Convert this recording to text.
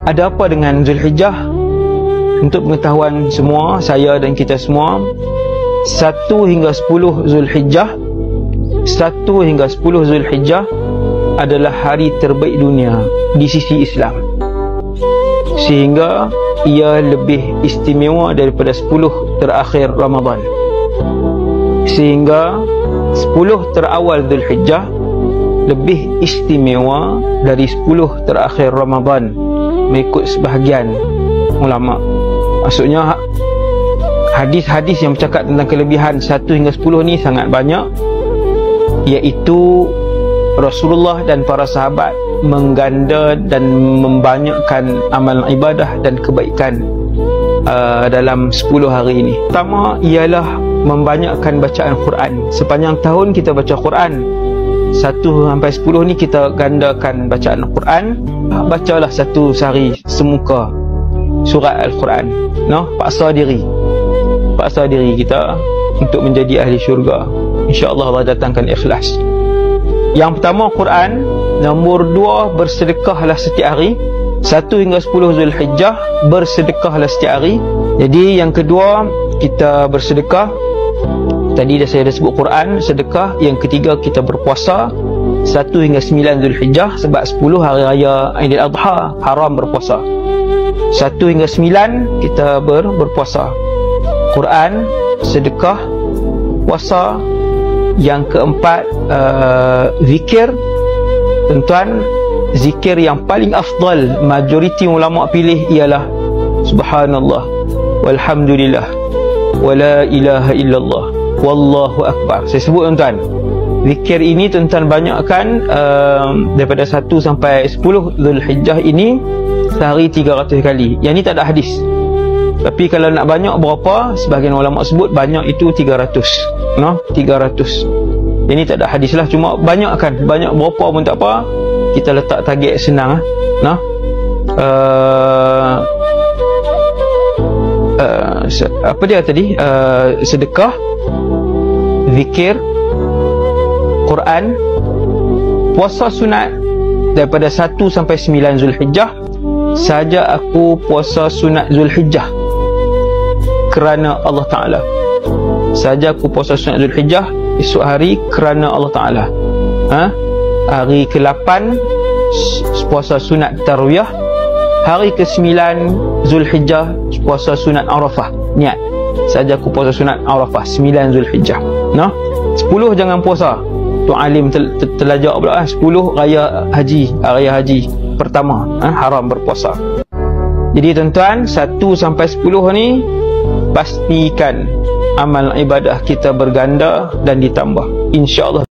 Ada apa dengan Zulhijjah? Untuk pengetahuan semua, saya dan kita semua, 1 hingga 10 Zulhijjah, 1 hingga 10 Zulhijjah adalah hari terbaik dunia di sisi Islam, sehingga ia lebih istimewa daripada 10 terakhir Ramadan. Sehingga 10 terawal Zulhijjah lebih istimewa dari 10 terakhir Ramadan mengikut sebahagian ulama. Maksudnya hadis-hadis yang bercakap tentang kelebihan 1 hingga 10 ni sangat banyak, iaitu Rasulullah dan para sahabat mengganda dan membanyakkan amalan ibadah dan kebaikan dalam 10 hari ini. Pertama ialah membanyakkan bacaan Quran. Sepanjang tahun kita baca Quran, 1 sampai 10 ni kita gandakan bacaan Quran. Bacalah satu sehari semuka surat Al-Quran, paksa diri kita untuk menjadi ahli syurga. InsyaAllah Allah datangkan ikhlas. Yang pertama Quran. Nombor 2, bersedekahlah setiap hari. 1 hingga 10 Zulhijjah, bersedekahlah setiap hari. Jadi yang kedua, kita bersedekah. Tadi saya dah sebut Quran, sedekah. Yang ketiga, kita berpuasa 1 hingga 9 Zulhijjah, sebab 10 hari raya Aidil Adha haram berpuasa. 1 hingga 9 kita berpuasa. Quran, sedekah, puasa. Yang keempat, zikir. Tuan-tuan, zikir yang paling afdal majoriti ulama pilih ialah Subhanallah, walhamdulillah, wala ilaha illallah, wallahu akbar. Saya sebut tuan-tuan, zikir ini tuan-tuan banyakkan daripada 1 sampai 10 Zulhijjah ini sehari 300 kali. Yang ni tak ada hadis, tapi kalau nak banyak berapa, sebahagian ulama sebut banyak itu 300. 300. Ini tak ada hadis lah, cuma banyakkan. Banyak berapa pun tak apa, kita letak target senang. Apa dia tadi? Sedekah, zikir, Quran, puasa sunat daripada 1 sampai 9 Zulhijjah. Saja aku puasa sunat Zulhijjah kerana Allah Ta'ala. Saja aku puasa sunat Zulhijjah esok hari kerana Allah Ta'ala. Hari ke-8 puasa sunat Tarwiyah. Hari ke-9 Zulhijjah puasa sunat Arafah. Niat, saja aku puasa sunat Arafah 9 Zulhijjah. 10 jangan puasa. Tuan Alim terlajak pula. 10 raya haji pertama, haram berpuasa. Jadi tuan-tuan, 1 sampai 10 ni pastikan amal ibadah kita berganda dan ditambah, insya-Allah.